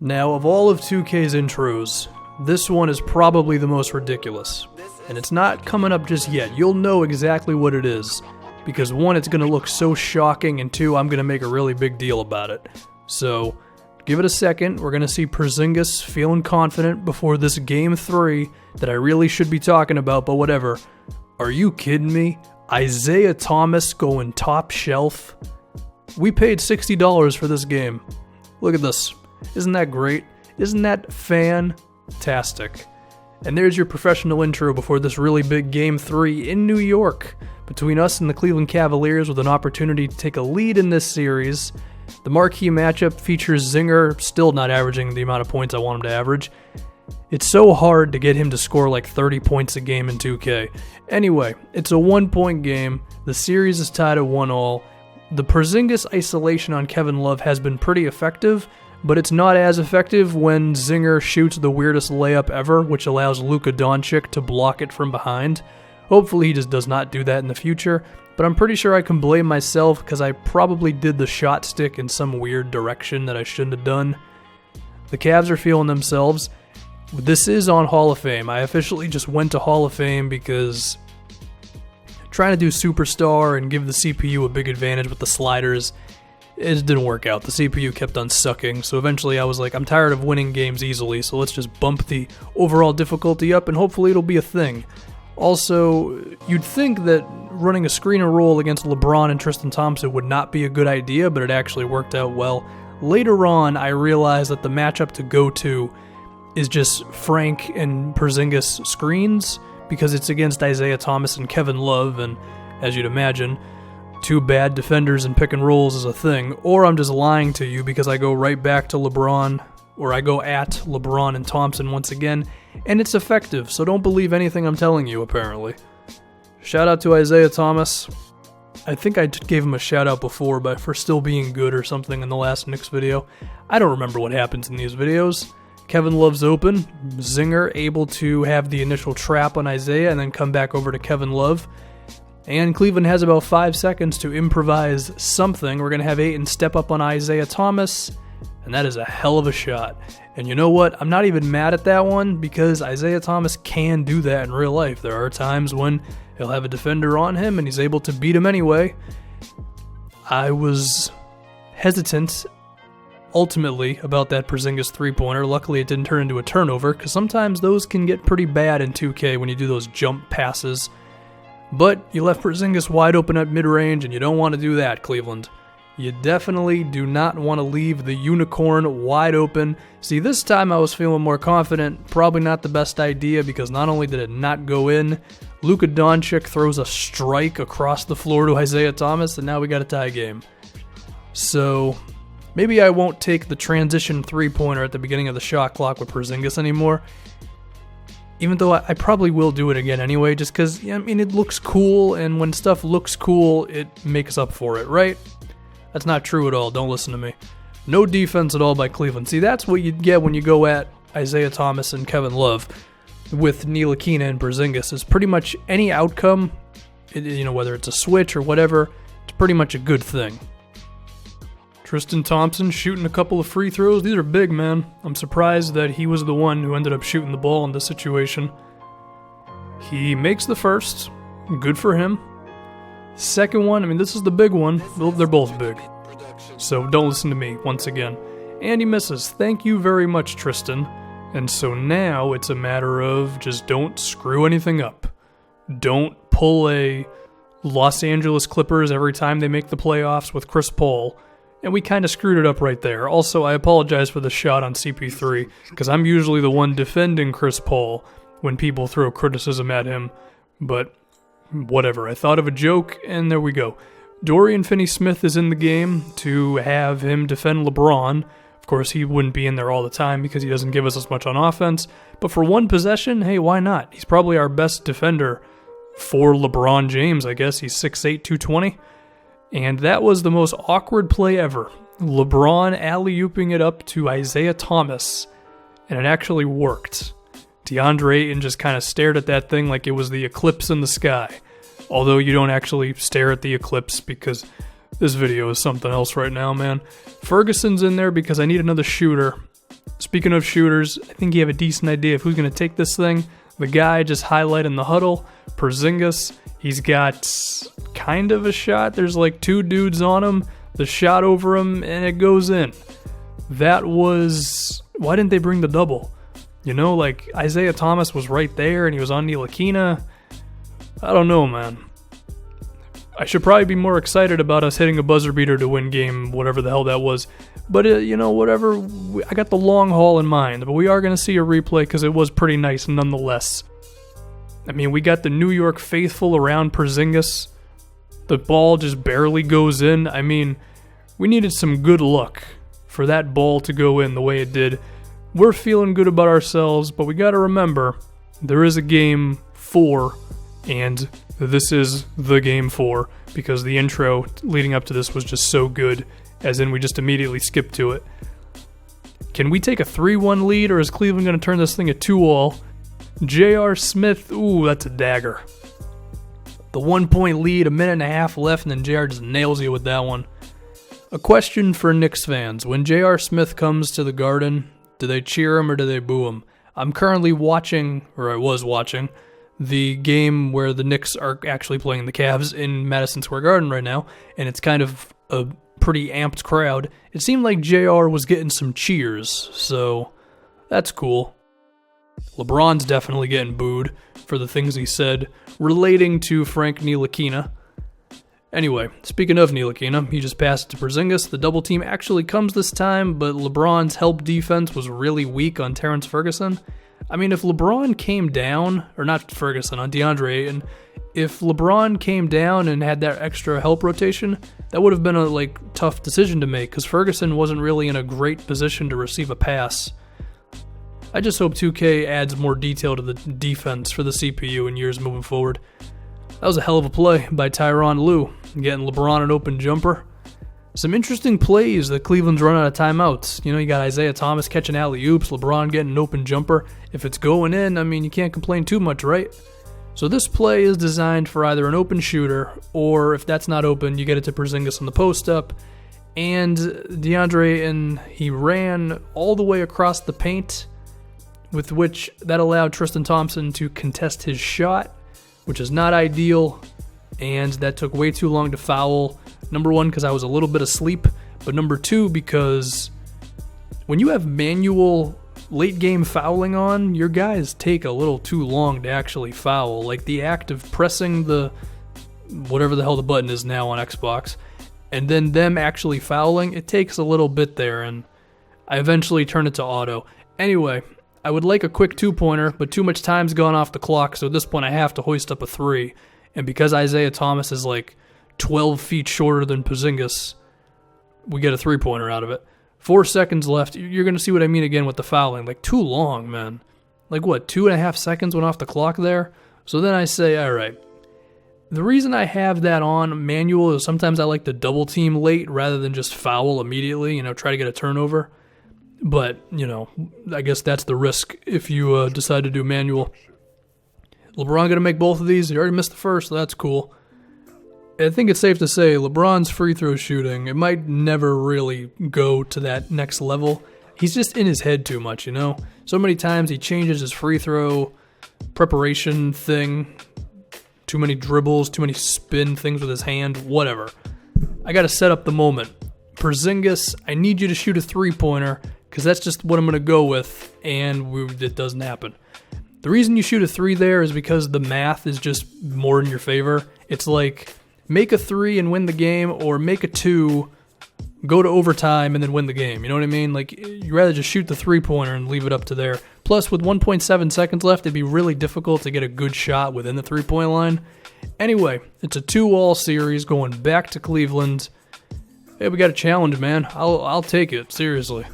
Now, of all of 2K's intros, this one is probably the most ridiculous. And it's not coming up just yet. You'll know exactly what it is. Because one, it's going to look so shocking, and two, I'm going to make a really big deal about it. So, give it a second. We're going to see Porzingis feeling confident before this Game 3 that I really should be talking about, but whatever. Are you kidding me? Isaiah Thomas going top shelf? We paid $60 for this game. Look at this. Isn't that great? Isn't that fantastic? And there's your professional intro before this really big Game 3 in New York between us and the Cleveland Cavaliers with an opportunity to take a lead in this series. The marquee matchup features Zinger still not averaging the amount of points I want him to average. It's so hard to get him to score like 30 points a game in 2K. Anyway, it's a 1-point game. The series is tied at 1-1. The Porzingis isolation on Kevin Love has been pretty effective, but it's not as effective when Zinger shoots the weirdest layup ever, which allows Luka Doncic to block it from behind. Hopefully he just does not do that in the future, but I'm pretty sure I can blame myself because I probably did the shot stick in some weird direction that I shouldn't have done. The Cavs are feeling themselves. This is on Hall of Fame. I officially just went to Hall of Fame because trying to do Superstar and give the CPU a big advantage with the sliders, it didn't work out. The CPU kept on sucking, so eventually I was like, I'm tired of winning games easily, so let's just bump the overall difficulty up and hopefully it'll be a thing. Also, you'd think that running a screen and roll against LeBron and Tristan Thompson would not be a good idea, but it actually worked out well. Later on, I realized that the matchup to go to is just Frank and Porzingis screens, because it's against Isaiah Thomas and Kevin Love, and as you'd imagine, two bad defenders in pick and rolls is a thing. Or I'm just lying to you because I go right back to LeBron, or I go at LeBron and Thompson once again, and it's effective, so don't believe anything I'm telling you, apparently. Shout out to Isaiah Thomas. I think I gave him a shout out before, but for still being good or something in the last Knicks video. I don't remember what happens in these videos. Kevin Love's open. Zinger able to have the initial trap on Isaiah and then come back over to Kevin Love. And Cleveland has about 5 seconds to improvise something. We're going to have Ayton step up on Isaiah Thomas, and that is a hell of a shot. And you know what? I'm not even mad at that one because Isaiah Thomas can do that in real life. There are times when he'll have a defender on him and he's able to beat him anyway. I was hesitant ultimately about that Porzingis three-pointer. Luckily it didn't turn into a turnover because sometimes those can get pretty bad in 2K when you do those jump passes. But you left Porzingis wide open at mid-range and you don't want to do that, Cleveland. You definitely do not want to leave the unicorn wide open. See, this time I was feeling more confident. Probably not the best idea because not only did it not go in, Luka Doncic throws a strike across the floor to Isaiah Thomas, and now we got a tie game. So maybe I won't take the transition three-pointer at the beginning of the shot clock with Porzingis anymore. Even though I probably will do it again anyway, just because, I mean, it looks cool, and when stuff looks cool, it makes up for it, right? That's not true at all. Don't listen to me. No defense at all by Cleveland. See, that's what you get when you go at Isaiah Thomas and Kevin Love with Ntilikina and Porzingis. Is pretty much any outcome, whether it's a switch or whatever, it's pretty much a good thing. Tristan Thompson shooting a couple of free throws. These are big, man. I'm surprised that he was the one who ended up shooting the ball in this situation. He makes the first. Good for him. Second one, I mean, this is the big one. Well, they're both big. So don't listen to me once again. And he misses. Thank you very much, Tristan. And so now it's a matter of just don't screw anything up. Don't pull a Los Angeles Clippers every time they make the playoffs with Chris Paul. And we kind of screwed it up right there. Also, I apologize for the shot on CP3, because I'm usually the one defending Chris Paul when people throw criticism at him. But whatever, I thought of a joke, and there we go. Dorian Finney-Smith is in the game to have him defend LeBron. Of course, he wouldn't be in there all the time because he doesn't give us as much on offense. But for one possession, hey, why not? He's probably our best defender for LeBron James, I guess. He's 6'8", 220. And that was the most awkward play ever. LeBron alley-ooping it up to Isaiah Thomas, and it actually worked. DeAndre Ayton just kind of stared at that thing like it was the eclipse in the sky. Although you don't actually stare at the eclipse because this video is something else right now, man. Ferguson's in there because I need another shooter. Speaking of shooters, I think you have a decent idea of who's going to take this thing. The guy just highlighted in the huddle, Porzingis, he's got kind of a shot. There's like 2 dudes on him, the shot over him, and it goes in. That was... Why didn't they bring the double? You know, like Isaiah Thomas was right there and he was on Ntilikina. I don't know, man. I should probably be more excited about us hitting a buzzer beater to win game, whatever the hell that was. But, you know, whatever. I got the long haul in mind. But we are going to see a replay because it was pretty nice nonetheless. I mean, we got the New York faithful around Porzingis. The ball just barely goes in. I mean, we needed some good luck for that ball to go in the way it did. We're feeling good about ourselves, but we got to remember, there is a game 4, and this is the game 4, because the intro leading up to this was just so good, as in we just immediately skipped to it. Can we take a 3-1 lead, or is Cleveland going to turn this thing a 2-all? J.R. Smith, ooh, that's a dagger. The 1-point lead, a minute and a half left, and then J.R. just nails you with that one. A question for Knicks fans. When J.R. Smith comes to the Garden, do they cheer him or do they boo him? I'm currently watching, or I was watching, the game where the Knicks are actually playing the Cavs in Madison Square Garden right now, and it's kind of a pretty amped crowd. It seemed like JR was getting some cheers, so that's cool. LeBron's definitely getting booed for the things he said relating to Frank Ntilikina. Anyway, speaking of Ntilikina, he just passed it to Porzingis. The double team actually comes this time, but LeBron's help defense was really weak on Terrence Ferguson. I mean, if LeBron came down, or not Ferguson, on DeAndre Ayton, if LeBron came down and had that extra help rotation, that would have been a tough decision to make, because Ferguson wasn't really in a great position to receive a pass. I just hope 2K adds more detail to the defense for the CPU in years moving forward. That was a hell of a play by Tyronn Lue, getting LeBron an open jumper. Some interesting plays that Cleveland's run out of timeouts. You know, you got Isaiah Thomas catching alley-oops, LeBron getting an open jumper. If it's going in, I mean, you can't complain too much, right? So this play is designed for either an open shooter, or if that's not open, you get it to Porzingis on the post-up. And DeAndre, and he ran all the way across the paint, with which that allowed Tristan Thompson to contest his shot, which is not ideal, and that took way too long to foul. Number 1, because I was a little bit asleep, but number 2, because when you have manual late-game fouling on, your guys take a little too long to actually foul. Like the act of pressing the whatever the hell the button is now on Xbox, and then them actually fouling, it takes a little bit there, and I eventually turned it to auto. Anyway, I would like a quick 2-pointer, but too much time's gone off the clock, so at this point I have to hoist up a 3. And because Isaiah Thomas is 12 feet shorter than Porzingis, we get a 3-pointer out of it. 4 seconds left. You're going to see what I mean again with the fouling. Too long, man. 2.5 seconds went off the clock there? So then I say, all right. The reason I have that on manual is sometimes I like to double team late rather than just foul immediately, try to get a turnover. But, I guess that's the risk if you decide to do manual. LeBron going to make both of these. He already missed the first, so that's cool. I think it's safe to say LeBron's free throw shooting, it might never really go to that next level. He's just in his head too much, So many times he changes his free throw preparation thing. Too many dribbles, too many spin things with his hand, whatever. I got to set up the moment. Porzingis, I need you to shoot a 3-pointer, because that's just what I'm going to go with, and it doesn't happen. The reason you shoot a 3 there is because the math is just more in your favor. It's make a 3 and win the game, or make a 2, go to overtime, and then win the game. You know what I mean? You'd rather just shoot the 3-pointer and leave it up to there. Plus, with 1.7 seconds left, it'd be really difficult to get a good shot within the 3-point line. Anyway, it's a 2-all series going back to Cleveland. Hey, we got a challenge, man. I'll take it, seriously.